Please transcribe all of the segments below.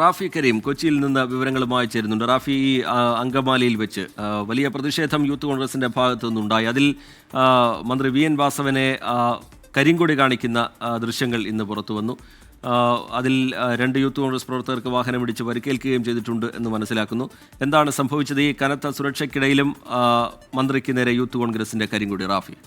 റാഫി കരീം കൊച്ചിയിൽ നിന്ന് വിവരങ്ങളുമായി ചേരുന്നുണ്ട്. റാഫി, ഈ അങ്കമാലിയിൽ വെച്ച് വലിയ പ്രതിഷേധം യൂത്ത് കോൺഗ്രസിന്റെ ഭാഗത്തു നിന്നുണ്ടായി. അതിൽ മന്ത്രി വി എൻ വാസവനെ കരിങ്കൊടി കാണിക്കുന്ന ദൃശ്യങ്ങൾ ഇന്ന് പുറത്തു വന്നു. അതിൽ 2 യൂത്ത് കോൺഗ്രസ് പ്രവർത്തകർക്ക് വാഹനമിടിച്ച് പരിക്കേൽക്കുകയും ചെയ്തിട്ടുണ്ട് എന്ന് മനസ്സിലാക്കുന്നു. എന്താണ് സംഭവിച്ചത്? ഈ കനത്ത സുരക്ഷയ്ക്കിടയിലും മന്ത്രിക്ക് നേരെ യൂത്ത് കോൺഗ്രസിന്റെ കരിങ്കൊടി. റാഫി,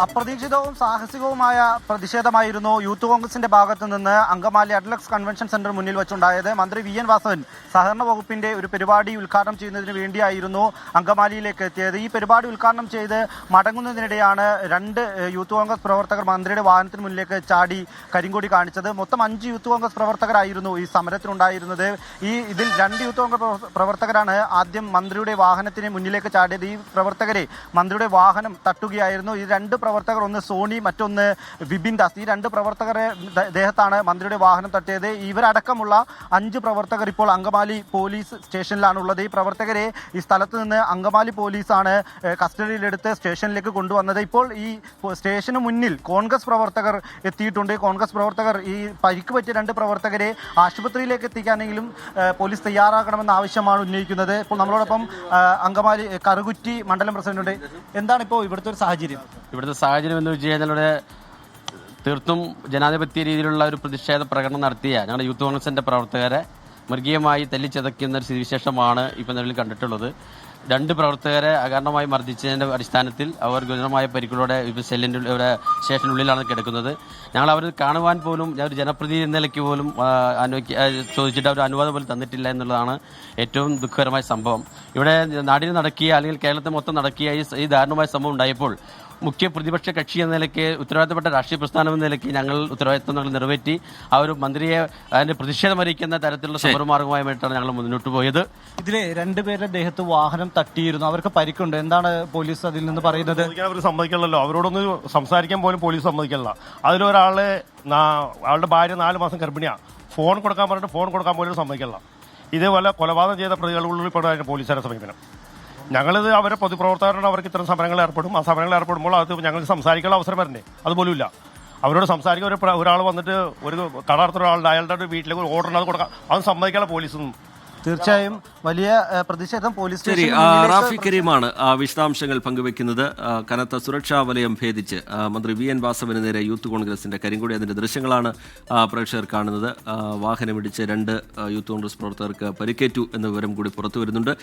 അപ്രതീക്ഷിതവും സാഹസികവുമായ പ്രതിഷേധമായിരുന്നു യൂത്ത് കോൺഗ്രസിന്റെ ഭാഗത്തു നിന്ന് അങ്കമാലി അഡ്ലക്സ് കൺവെൻഷൻ സെന്റർ മുന്നിൽ വെച്ചുണ്ടായത്. മന്ത്രി വി എൻ വാസവൻ സഹകരണ വകുപ്പിന്റെ ഒരു പരിപാടി ഉദ്ഘാടനം ചെയ്യുന്നതിന് വേണ്ടിയായിരുന്നു അങ്കമാലിയിലേക്ക് എത്തിയത്. ഈ പരിപാടി ഉദ്ഘാടനം ചെയ്ത് മടങ്ങുന്നതിനിടെയാണ് 2 യൂത്ത് കോൺഗ്രസ് പ്രവർത്തകർ മന്ത്രിയുടെ വാഹനത്തിന് മുന്നിലേക്ക് ചാടി കരിങ്കൊടി കാണിച്ചത്. മൊത്തം 5 യൂത്ത് കോൺഗ്രസ് പ്രവർത്തകരായിരുന്നു ഈ സമരത്തിനുണ്ടായിരുന്നത്. ഇതിൽ 2 യൂത്ത് കോൺഗ്രസ് പ്രവർത്തകരാണ് ആദ്യം മന്ത്രിയുടെ വാഹനത്തിന് മുന്നിലേക്ക് ചാടിയത്. ഈ പ്രവർത്തകരെ മന്ത്രിയുടെ വാഹനം തട്ടുകയായിരുന്നു. ഈ 2 പ്രവർത്തകർ, ഒന്ന് സോണി, മറ്റൊന്ന് വിപിൻ ദാസ്, ഈ 2 പ്രവർത്തകരെ ദേഹത്താണ് മന്ത്രിയുടെ വാഹനം തട്ടിയത്. ഇവരടക്കമുള്ള 5 പ്രവർത്തകർ ഇപ്പോൾ അങ്കമാലി പോലീസ് സ്റ്റേഷനിലാണുള്ളത്. ഈ പ്രവർത്തകരെ ഈ സ്ഥലത്ത് നിന്ന് അങ്കമാലി പോലീസാണ് കസ്റ്റഡിയിലെടുത്ത് സ്റ്റേഷനിലേക്ക് കൊണ്ടുവന്നത്. ഇപ്പോൾ ഈ സ്റ്റേഷന് മുന്നിൽ കോൺഗ്രസ് പ്രവർത്തകർ എത്തിയിട്ടുണ്ട്. കോൺഗ്രസ് പ്രവർത്തകർ ഈ പരിക്ക് പറ്റിയ 2 പ്രവർത്തകരെ ആശുപത്രിയിലേക്ക് എത്തിക്കാനെങ്കിലും പോലീസ് തയ്യാറാകണമെന്ന ആവശ്യമാണ് ഉന്നയിക്കുന്നത്. ഇപ്പോൾ നമ്മളോടൊപ്പം അങ്കമാലി കറുകുറ്റി മണ്ഡലം പ്രസിഡന്റ്. എന്താണ് ഇപ്പോൾ ഇവിടുത്തെ ഒരു സാഹചര്യം? ഇവിടുത്തെ സാഹചര്യം എന്ന് വെച്ച് കഴിഞ്ഞാൽ ഇവിടെ തീർത്തും ജനാധിപത്യ രീതിയിലുള്ള ഒരു പ്രതിഷേധ പ്രകടനം നടത്തിയ ഞങ്ങളുടെ യൂത്ത് കോൺഗ്രസിന്റെ പ്രവർത്തകരെ മൃഗീയമായി തല്ലിച്ചതയ്ക്കുന്ന ഒരു സ്ഥിതിവിശേഷമാണ് ഇപ്പം നിലവിൽ കണ്ടിട്ടുള്ളത്. 2 പ്രവർത്തകരെ അകാരണമായി മർദ്ദിച്ചതിൻ്റെ അടിസ്ഥാനത്തിൽ അവർ ഗുരുതരമായ പരിക്കുകളോടെ സെല്ലിൻ്റെ ഇവിടെ സ്റ്റേഷനുള്ളിലാണ് കിടക്കുന്നത്. ഞങ്ങൾ അവർ കാണുവാൻ പോലും ഒരു ജനപ്രതിനിധി എന്ന നിലയ്ക്ക് പോലും ചോദിച്ചിട്ട് അവർ അനുവാദം പോലും തന്നിട്ടില്ല എന്നുള്ളതാണ് ഏറ്റവും ദുഃഖകരമായ സംഭവം. ഇവിടെ നാടിന് നടക്കിയ അല്ലെങ്കിൽ കേരളത്തെ മൊത്തം നടക്കിയ ഈ ദാരുണമായ സംഭവം ഉണ്ടായപ്പോൾ മുഖ്യ പ്രതിപക്ഷ കക്ഷി എന്ന നിലയ്ക്ക് ഉത്തരവാദിത്തപ്പെട്ട രാഷ്ട്രീയ പ്രസ്ഥാനം എന്ന നിലയ്ക്ക് ഞങ്ങൾ ഉത്തരവാദിത്തങ്ങൾ നിറവേറ്റി ആ ഒരു മന്ത്രിയെ അതിന്റെ പ്രതിഷേധം അറിയിക്കുന്ന തരത്തിലുള്ള സമരമാർഗമായിട്ടാണ് ഞങ്ങൾ മുന്നോട്ട് പോയത്. ഇതിലെ 2 പേരുടെ ദേഹത്ത് വാഹനം തട്ടിയിരുന്നു, അവർക്ക് പരിക്കുണ്ട്. എന്താണ് പോലീസ് അതിൽ നിന്ന് പറയുന്നത്? അവർ സമ്മതിക്കണല്ലോ, അവരോടൊന്ന് സംസാരിക്കാൻ പോലും പോലീസ് സമ്മതിക്കണില്ല. അതിലൊരാള് അവളുടെ ഭാര്യ 4 മാസം ഗർഭിണിയാണ്. ഫോൺ കൊടുക്കാൻ പറഞ്ഞിട്ട് ഫോൺ കൊടുക്കാൻ പോലും സമ്മതിക്കണില്ല. ഇതേപോലെ കൊലപാതകം ചെയ്ത പ്രതികളുള്ളിൽ പെടാൻ പോലീസുകാരെ സമീപനം. ഞങ്ങളിത് അവരെ പൊതുപ്രവർത്തകരാണ്, അവർക്ക് ഇത്തരം സമരങ്ങൾ ഏർപ്പെടും. ആ സമരങ്ങൾ ഏർപ്പെടുമ്പോൾ അത് ഞങ്ങൾ സംസാരിക്കാനുള്ള അവസരം വരണ്ടേ? അതുപോലും ഇല്ല. അവരോട് സംസാരിക്കാൻ ഒരാൾ വന്നിട്ട് ഒരു കടർത്ത ഒരാളുടെ അയാളുടെ വീട്ടിലേക്ക് ഓർഡർ അത് കൊടുക്കാം, അത് സമ്മതിക്കാനുള്ള പോലീസൊന്നും. തീർച്ചയായും വലിയ പ്രതിഷേധം പോലീസ്. ശരി, റാഫി കരീമാണ് വിശദാംശങ്ങൾ പങ്കുവെക്കുന്നത്. കനത്ത സുരക്ഷാ വലയം ഭേദിച്ച് മന്ത്രി വി എൻ വാസവന് നേരെ യൂത്ത് കോൺഗ്രസിന്റെ കരിങ്കൊടി, അതിന്റെ ദൃശ്യങ്ങളാണ് പ്രേക്ഷകർ കാണുന്നത്. വാഹനമിടിച്ച് 2 യൂത്ത് കോൺഗ്രസ് പ്രവർത്തകർക്ക് പരിക്കേറ്റു എന്ന വിവരം കൂടി പുറത്തു വരുന്നുണ്ട്.